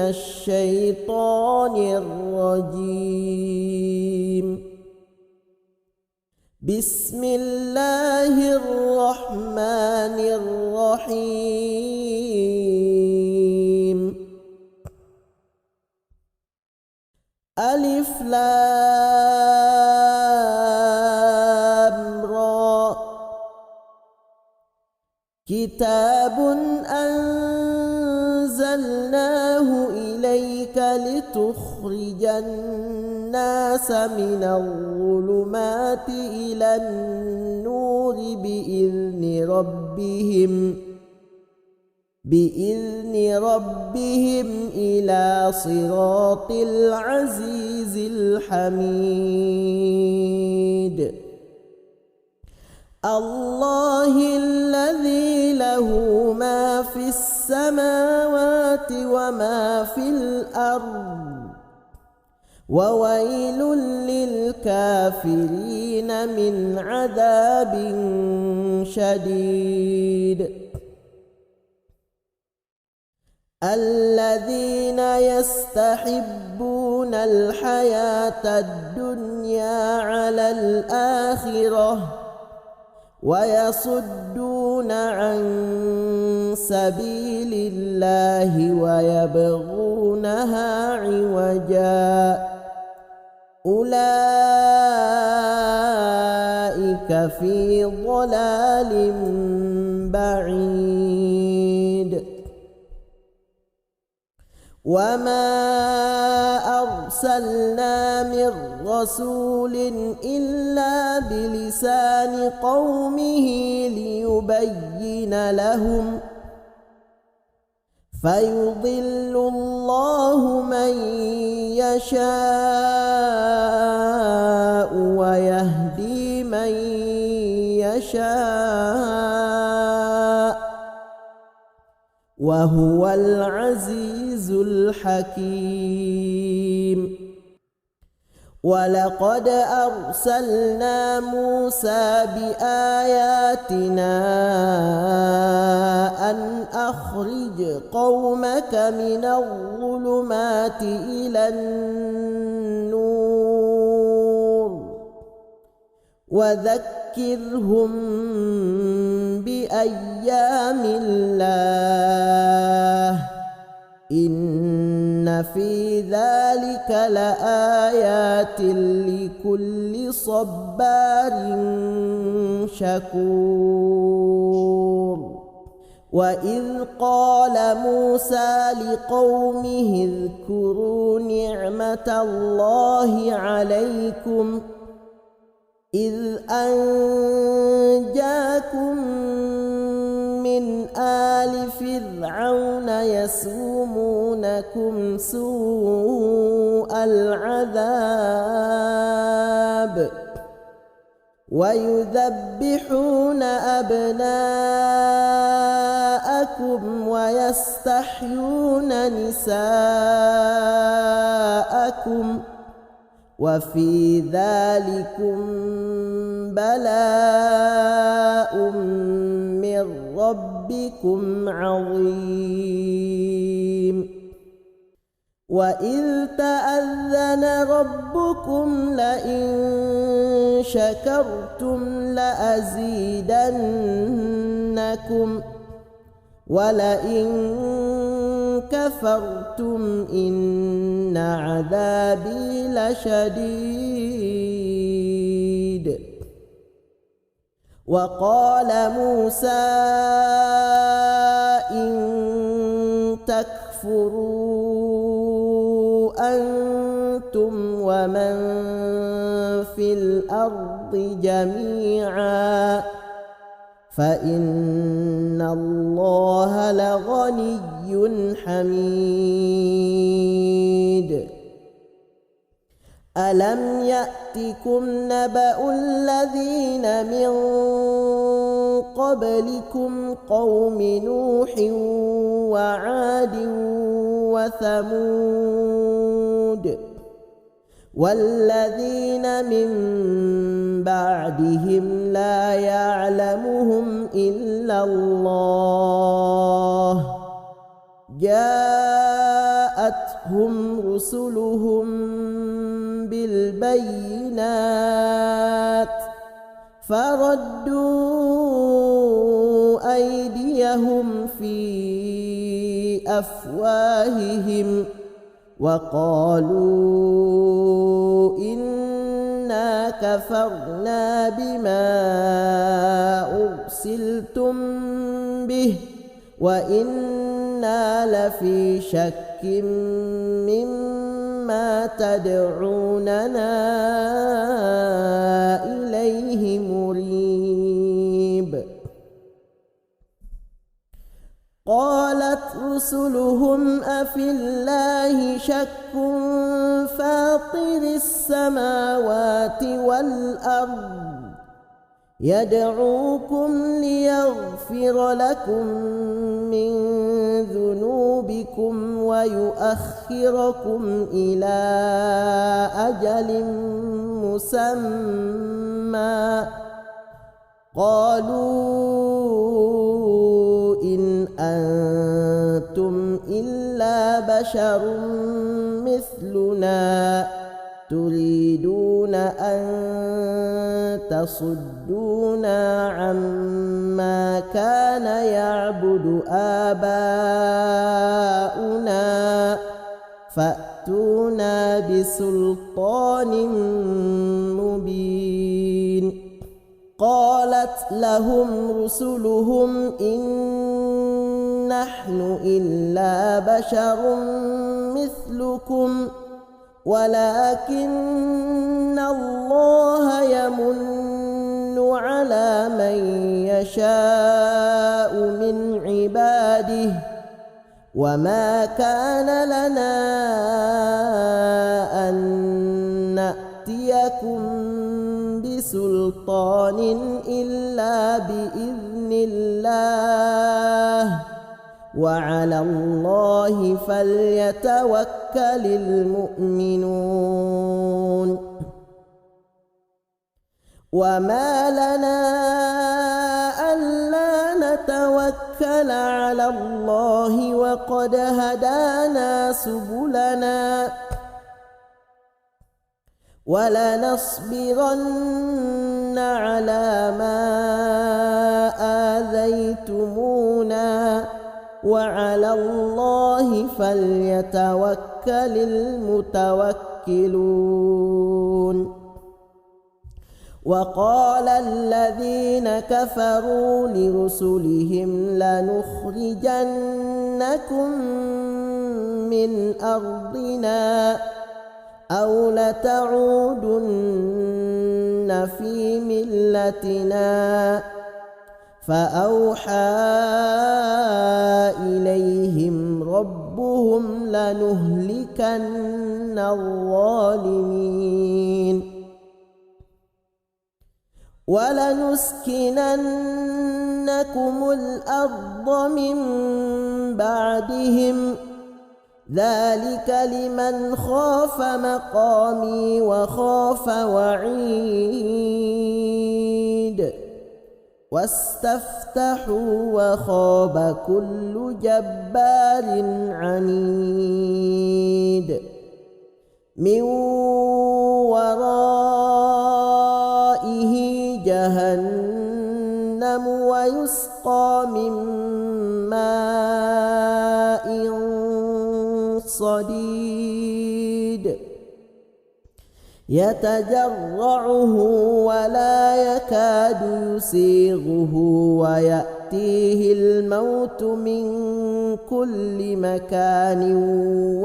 الشيطان الرجيم. بسم الله الرحمن الرحيم. ألف لام را. كتاب أنزلناه إليك لتخرج الناس من الظلمات إلى النور بإذن ربهم إلى صراط العزيز الحميد. الله الذي له ما في السماوات وما في الأرض وويل للكافرين من عذاب شديد. الذين يستحبون الحياة الدنيا على الآخرة ويصدون عن سبيل الله ويبغونها عوجا أولئك في ضلال بعيد. وما أرسلنا من رسول إلا بلسان قومه ليبين لهم فيضل الله من يشاء ويهدي من يشاء وهو العزيز الحكيم. ولقد أرسلنا موسى بآياتنا أن أخرج قومك من الظلمات إلى النور وذكرهم بأيام الله إن في ذلك لآيات لكل صبار شكور. وإذ قال موسى لقومه اذكروا نعمة الله عليكم إذ أنجاكم من آل فرعون يسومونكم سوء العذاب ويذبحون أبناءكم ويستحيون نساءكم وفي ذلكم بلاء من ربكم عظيم. وإذ تأذن ربكم لئن شكرتم لأزيدنكم ولئن كفرتم إن عذابي لشديد. وقال موسى إن تكفروا أنتم ومن في الأرض جميعا فإن الله لغني حميد. ألم يأتكم نبأ الذين من قبلكم قوم نوح وعاد وثمود والذين من بعدهم لا يعلمهم إلا الله جاءتهم جاءتهم رسلهم بالبينات فردوا أيديهم في أفواههم وقالوا إنا كفرنا بما أرسلتم به وإنا لفي شك مما تدعوننا إليه مريب. قالت رسلهم أفي الله شك فاطر السماوات والأرض يدعوكم ليغفر لكم من ذنوبكم ويؤخركم إلى أجل مسمى قالوا إن أنتم إلا بشر مثلنا تريدون أن تصدونا عما كان يعبد آباؤنا فأتونا بسلطان مبين. قالت لهم رسلهم إن نحن إلا بشر مثلكم ولكن الله يمن على من يشاء من عباده وما كان لنا أن نأتيكم بسلطان إلا بإذن الله وعلى الله فليتوكل المؤمنون. وما لنا ألا نتوكل على الله وقد هدانا سبلنا ولنصبرن على ما آذيتمونا وعلى الله فليتوكل المتوكلون. وقال الذين كفروا لرسلهم لنخرجنكم من أرضنا أو لتعودن في ملتنا فأوحى إليهم ربهم لنهلكن الظالمين ولنسكننكم الأرض من بعدهم ذلك لمن خاف مقامي وخاف وعيد واستفتحوا وخاب كل جبار عنيد من ورائه جهنم ويسقى من ماء صديد يتجرعه ولا يكاد يسيغه ويأتيه الموت من كل مكان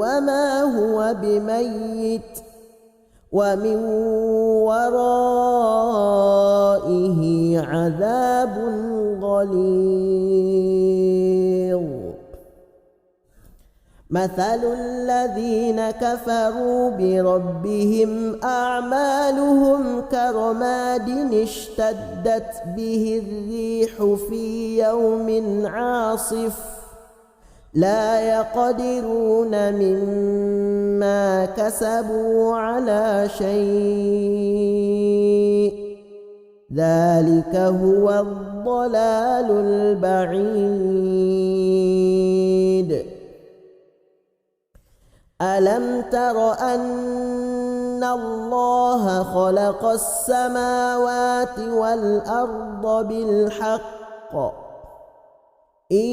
وما هو بميت ومن ورائه عذاب غليظ. مثل الذين كفروا بربهم أعمالهم كرماد اشتدت به الريح في يوم عاصف لا يقدرون مما كسبوا على شيء ذلك هو الضلال البعيد. ألم تر أن الله خلق السماوات والأرض بالحق إن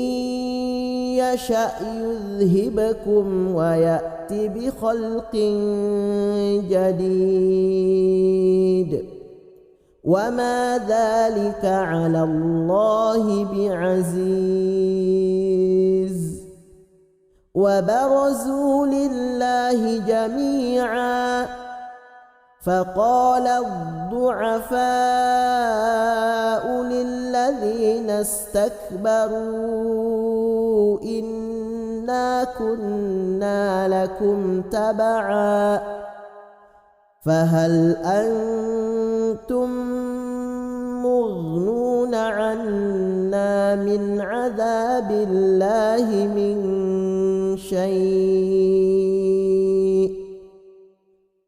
يشأ يذهبكم ويأت بخلق جديد وما ذلك على الله بعزيز وبرزوا لله جميعا فقال الضعفاء للذين استكبروا إنا كنا لكم تبعا فهل أنتم مغنون عنا من عذاب الله من شيء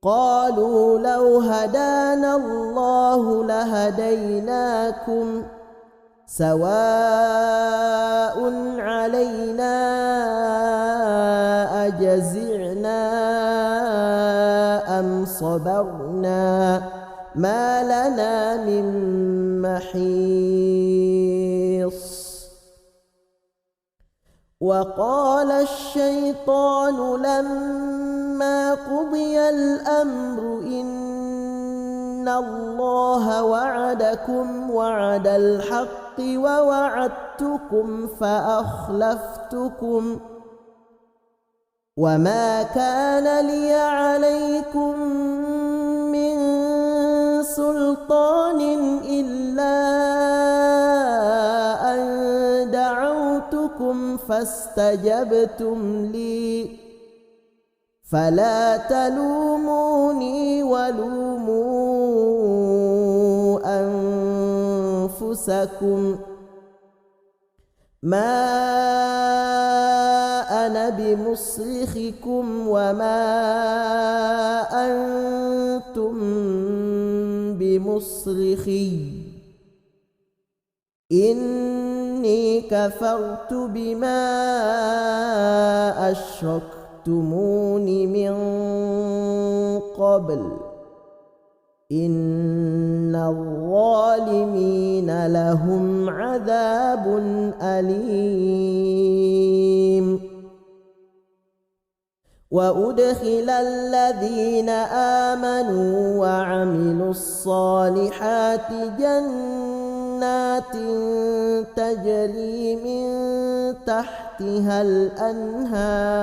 قالوا لو هدانا الله لهديناكم سواء علينا أجزعنا أم صبرنا ما لنا من محيص وقال الشيطان لما قضي الأمر إن الله وعدكم وعد الحق ووعدتكم فأخلفتكم وما كان لي عليكم من سلطان إلا أن دعوتكم فاستجبتم لي فلا تلوموني ولوموا أنفسكم ما أنا بمصرخكم وما أنتم بمصرخي إني كفرت بما أشركتمون من قبل إن الظالمين لهم عذاب أليم وأدخل الذين آمنوا وعملوا الصالحات جنات تجري من تحتها الأنهار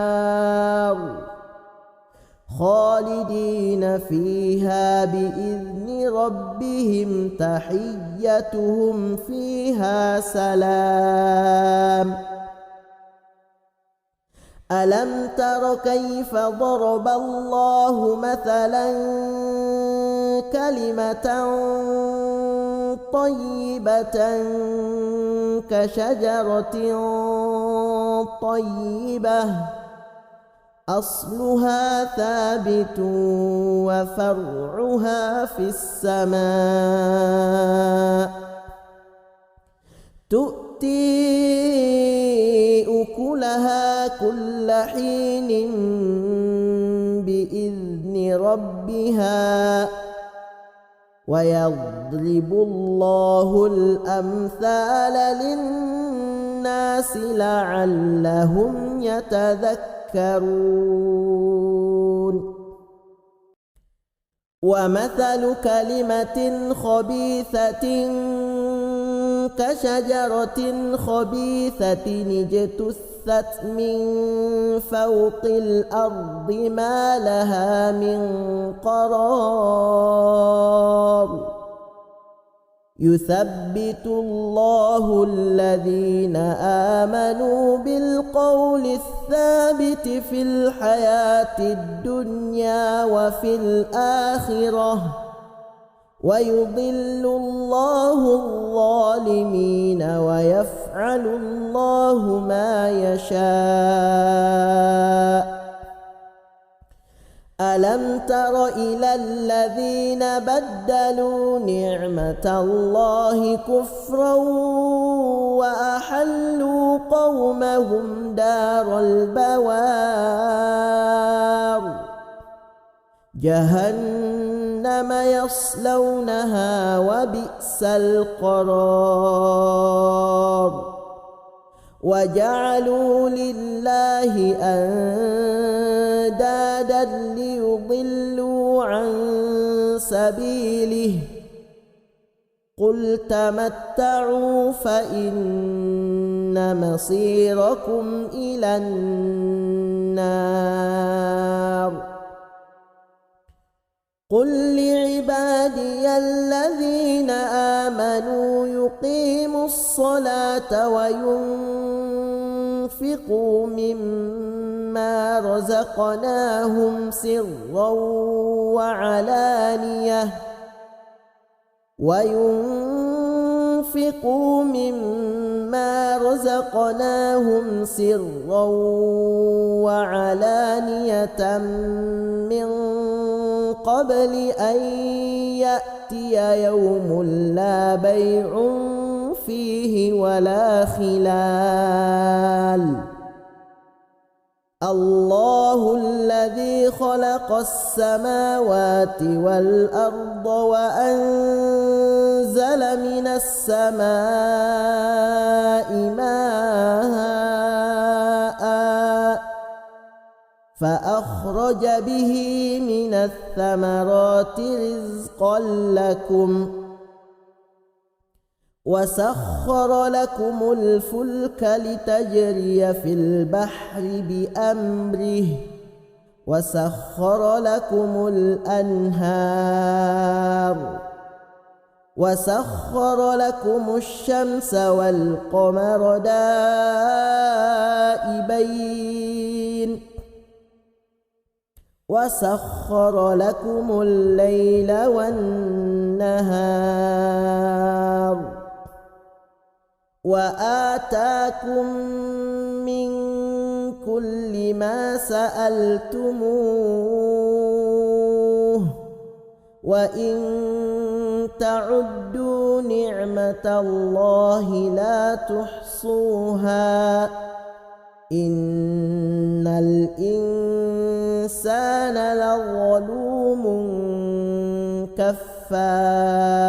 خالدين فيها بإذن ربهم تحيتهم فيها سلام ألم تر كيف ضرب الله مثلا كلمة طيبة كشجرة طيبة أصلها ثابت وفرعها في السماء تؤتي أكلها كل حين بإذن ربها ويضرب الله الأمثال للناس لعلهم يتذكرون ومثل كلمة خبيثة كشجرة خبيثة اجتثت من فوق الأرض ما لها من قرار يثبت الله الذين آمنوا بالقول الثابت في الحياة الدنيا وفي الآخرة ويضل الله الظالمين ويفعل الله ما يشاء ألم تر إلى الذين بدلوا نعمة الله كفرا وأحلوا قومهم دار البوار جهنم يصلونها وبئس القرار وجعلوا لله أندادا ليضلوا عن سبيله قل تمتعوا فإن مصيركم إلى النار قل لعبادي الذين آمنوا يقيموا الصلاة وينفقوا مما رزقناهم سرا وعلانية من قبل أن يأتي يوم لا بيع فيه ولا خلال الله الذي خلق السماوات والأرض وأنزل من السماء ماء فأخرج به من الثمرات رزقا لكم وسخر لكم الفلك لتجري في البحر بأمره وسخر لكم الأنهار وسخر لكم الشمس والقمر دائبين وسخر لكم الليل والنهار وآتاكم من كل ما سألتموه وإن تعدوا نعمة الله لا تحصوها إن الإنسان لظلوم كفار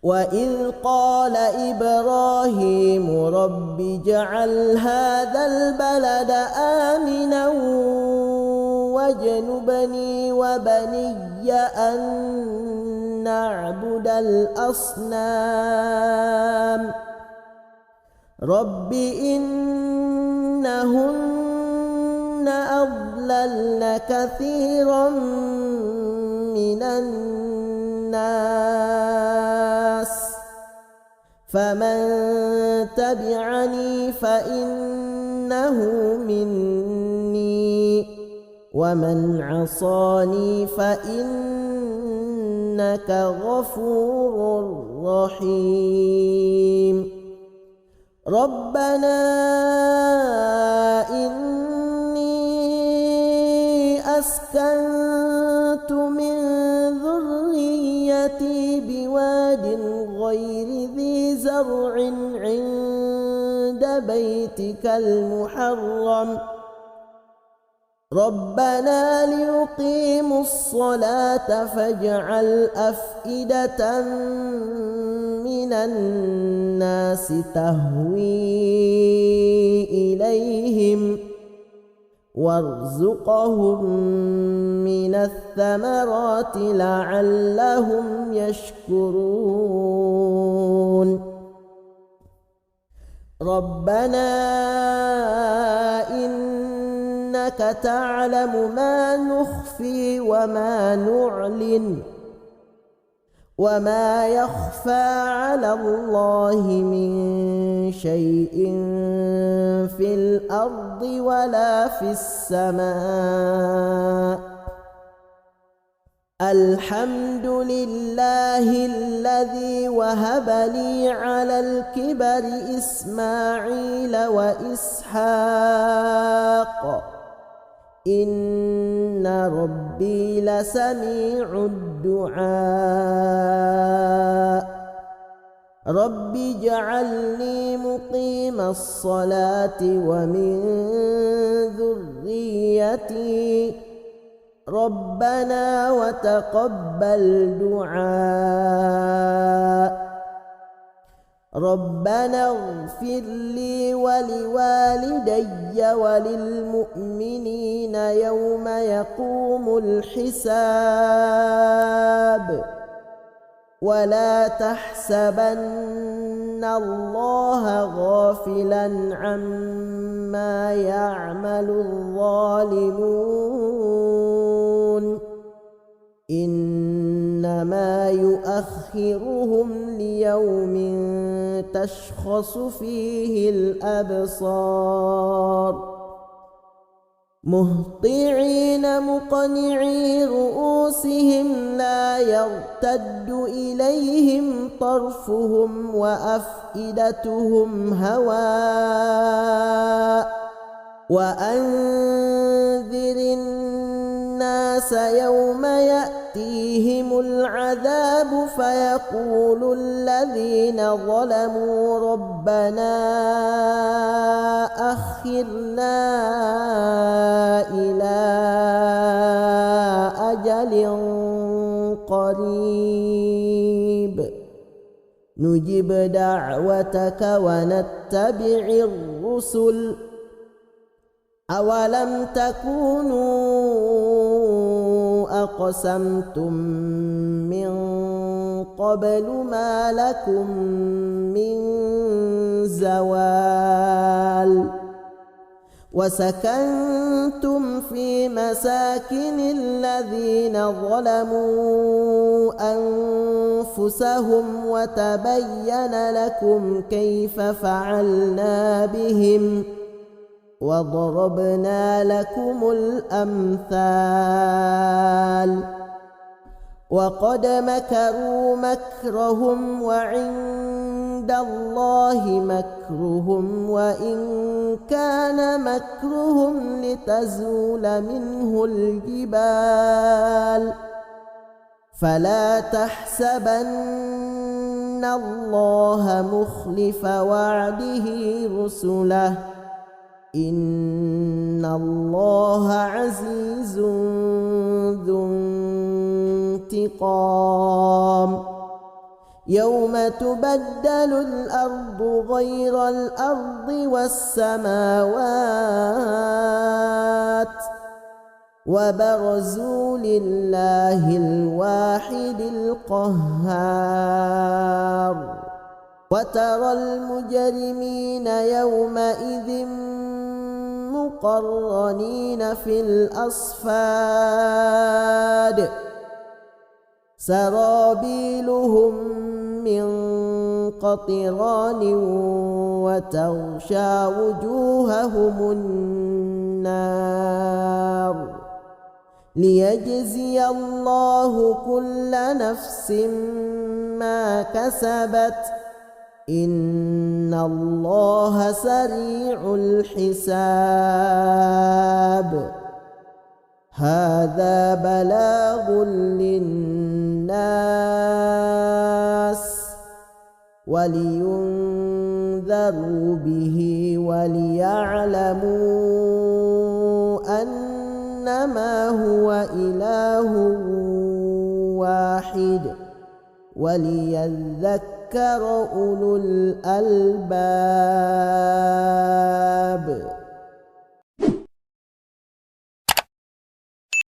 وإذ قال إبراهيم رب اجعل هذا البلد آمنا واجنبني وبني أن نعبد الأصنام رب إنهن أضللن كثيرا من الناس فمن تبعني فإنه مني ومن عصاني فإنك غفور رحيم ربنا إني أسكنت من ذريتي بواد غير ذي زرع عند بيتك المحرم ربنا ليقيموا الصلاة فاجعل أفئدة من الناس تهوي إليهم وارزقهم من الثمرات لعلهم يشكرون ربنا إنك تعلم ما نخفي وما نعلن وما يخفى على الله من شيء في الأرض ولا في السماء الحمد لله الذي وهب لي على الكبر إسماعيل وإسحاق إن ربي لسميع الدعاء رب اجعلني مقيم الصلاة ومن ذريتي ربنا وتقبل دعاء ربنا اغفر لي ولوالدي وللمؤمنين يوم يقوم الحساب ولا تحسبن الله غافلا عما يعمل الظالمون إنما يؤخرهم ليوم تشخص فيه الأبصار مهطعين مقنعي رؤوسهم لا يرتد إليهم طرفهم وأفئدتهم هواء وأنذر الناس يوم يأتيهم العذاب فيقول الذين ظلموا ربنا أخرنا إلى أجل قريب نجب دعوتك ونتبع الرسل أولم تكونوا أقسمتم من قبل ما لكم من زوال وسكنتم في مساكن الذين ظلموا أنفسهم وتبين لكم كيف فعلنا بهم وضربنا لكم الأمثال وقد مكروا مكرهم وعند الله مكرهم وإن كان مكرهم لتزول منه الجبال فلا تحسبن الله مخلف وعده رسله إن الله عزيز ذو انتقام يوم تبدل الأرض غير الأرض والسماوات وبرزوا لله الواحد القهار وترى المجرمين يومئذ مقرنين في الأصفاد سرابيلهم من قطران وتغشى وجوههم النار ليجزي الله كل نفس ما كسبت إن الله سريع الحساب هذا بلاغ للناس ولينذروا به وليعلموا أنما هو إله واحد وليذكر أولو الألباب.